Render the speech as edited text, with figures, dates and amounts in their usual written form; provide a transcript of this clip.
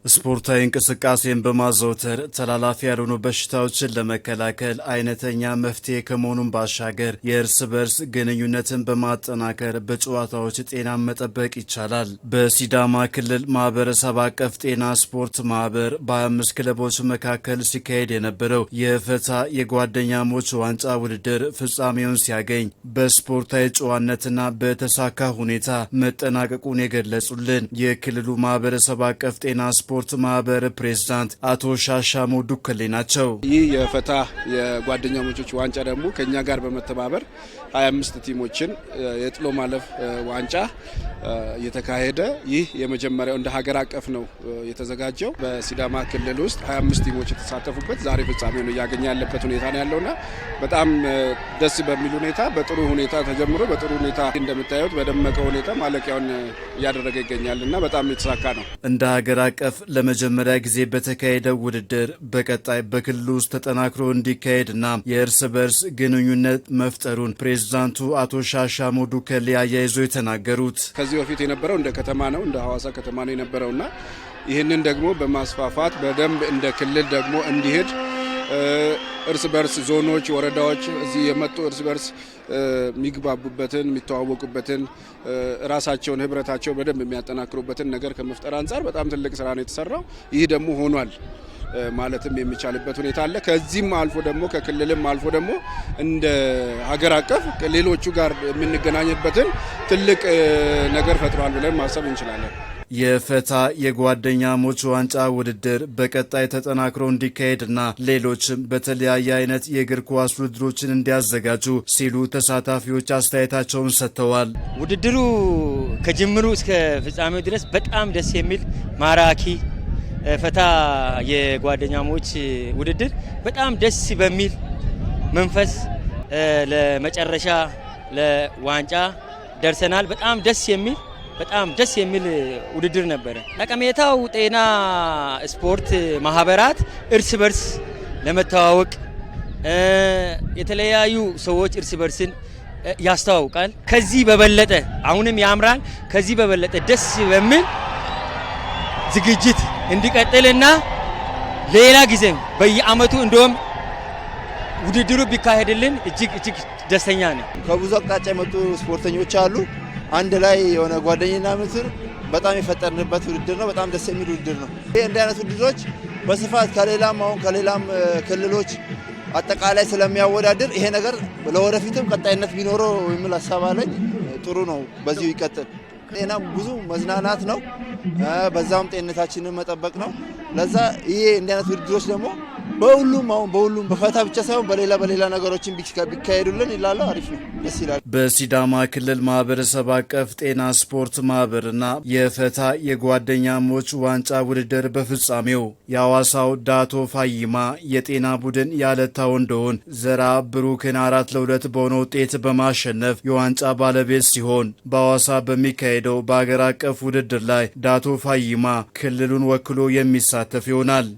ስፖርታዊ እንቅስቃሴን በማዘውተር ተላላፊ ያልሆኑ በሽታዎችን ለመከላከል አይነተኛ መፍትሄ ከመሆኑን ባሻገር የእርስ በርስ ግንኙነትን በማጠናከር በጨዋታዎች ጤናን መጠበቅ ይቻላል። በሲዳማ ክልል ማህበረሰብ አቀፍ ጤና ስፖርት ማህበር በ25 ክለቦች መካከል ሲካሄድ የነበረው የፈታ የጓደኛሞች ዋንጫ ውድድር ፍጻሜውን ሲያገኝ በስፖርታዊ ጨዋነትና በተሳካ ሁኔታ መጠናቀቁን የገለጹልን የክልሉ ማህበረሰብ አቀፍ ጤና ስፖርት ማህበር ፕሬዝዳንት አቶ ሻሻሞ ዱከሌ ናቸው። ይህ የፈታ የጓደኛሞች ዋንጫ ደግሞ ከኛ ጋር በመተባበር 25 ቲሞችን የጥሎ ማለፍ ዋንጫ የተካሄደ ይህ የመጀመሪያው እንደ ሀገር አቀፍ ነው የተዘጋጀው። በሲዳማ ክልል ውስጥ 25 ቲሞች የተሳተፉበት ዛሬ ፍጻሜውን እያገኘ ያለበት ሁኔታ ነው ያለውና በጣም ደስ በሚል ሁኔታ በጥሩ ሁኔታ ተጀምሮ በጥሩ ሁኔታ እንደምታዩት በደመቀ ሁኔታ ማለቂያውን እያደረገ ይገኛልና በጣም የተሳካ ነው። እንደ ሀገር አቀፍ ለመጀመሪያ ጊዜ በተካሄደው ውድድር በቀጣይ በክልሉ ውስጥ ተጠናክሮ እንዲካሄድና የእርስ በርስ ግንኙነት መፍጠሩን ፕሬዝዳንቱ አቶ ሻሻሞ ዱከሌ አያይዘው የተናገሩት ከዚህ በፊት የነበረው እንደ ከተማ ነው እንደ ሐዋሳ ከተማ ነው የነበረውና ይህንን ደግሞ በማስፋፋት በደንብ እንደ ክልል ደግሞ እንዲሄድ እርስ በርስ ዞኖች፣ ወረዳዎች እዚህ የመጡ እርስ በርስ የሚግባቡበትን የሚተዋወቁበትን ራሳቸውን ህብረታቸው በደንብ የሚያጠናክሩበትን ነገር ከመፍጠር አንጻር በጣም ትልቅ ስራ ነው የተሰራው። ይህ ደግሞ ሆኗል ማለትም የሚቻልበት ሁኔታ አለ። ከዚህም አልፎ ደግሞ ከክልልም አልፎ ደግሞ እንደ ሀገር አቀፍ ሌሎቹ ጋር የምንገናኝበትን ትልቅ ነገር ፈጥሯል ብለን ማሰብ እንችላለን። የፈታ የጓደኛሞች ዋንጫ ውድድር በቀጣይ ተጠናክሮ እንዲካሄድና ሌሎችም በተለያየ አይነት የእግር ኳስ ውድድሮችን እንዲያዘጋጁ ሲሉ ተሳታፊዎች አስተያየታቸውን ሰጥተዋል። ውድድሩ ከጅምሩ እስከ ፍጻሜው ድረስ በጣም ደስ የሚል ማራኪ ፈታ የጓደኛሞች ውድድር በጣም ደስ በሚል መንፈስ ለመጨረሻ ለዋንጫ ደርሰናል። በጣም ደስ የሚል ውድድር ነበረ። ጠቀሜታው ጤና ስፖርት ማህበራት እርስ በርስ ለመተዋወቅ የተለያዩ ሰዎች እርስ በርስን ያስተዋውቃል። ከዚህ በበለጠ አሁንም ያምራል። ከዚህ በበለጠ ደስ በሚል ዝግጅት እንዲቀጥልና ሌላ ጊዜ በየአመቱ እንደውም ውድድሩ ቢካሄድልን እጅግ ደስተኛ ነን። ከብዙ አቅጣጫ የመጡ ስፖርተኞች አሉ። አንድ ላይ የሆነ ጓደኝና ምትር በጣም የፈጠርንበት ውድድር ነው። በጣም ደስ የሚል ውድድር ነው። ይሄ እንዲህ አይነት ውድድሮች በስፋት ከሌላም ክልሎች አጠቃላይ ስለሚያወዳድር ይሄ ነገር ለወደፊትም ቀጣይነት ቢኖረው የሚል ሀሳብ አለኝ። ጥሩ ነው፣ በዚሁ ይቀጥል። ጤና ብዙ መዝናናት ነው፣ በዛም ጤንነታችንን መጠበቅ ነው። ለዛ ይሄ እንዲህ አይነት ውድድሮች ደግሞ በሁሉም በፈታ ብቻ ሳይሆን በሌላ ነገሮችን ቢካሄዱልን ይላል። አሪፍ ነው፣ ደስ ይላል። በሲዳማ ክልል ማህበረሰብ አቀፍ ጤና ስፖርት ማህበርና የፈታ የጓደኛሞች ዋንጫ ውድድር በፍጻሜው የሐዋሳው ዳቶ ፋይማ የጤና ቡድን ያለታ ወንዶውን ዘራ ብሩክን 4-2 በሆነ ውጤት በማሸነፍ የዋንጫ ባለቤት ሲሆን በሐዋሳ በሚካሄደው በአገር አቀፍ ውድድር ላይ ዳቶ ፋይማ ክልሉን ወክሎ የሚሳተፍ ይሆናል።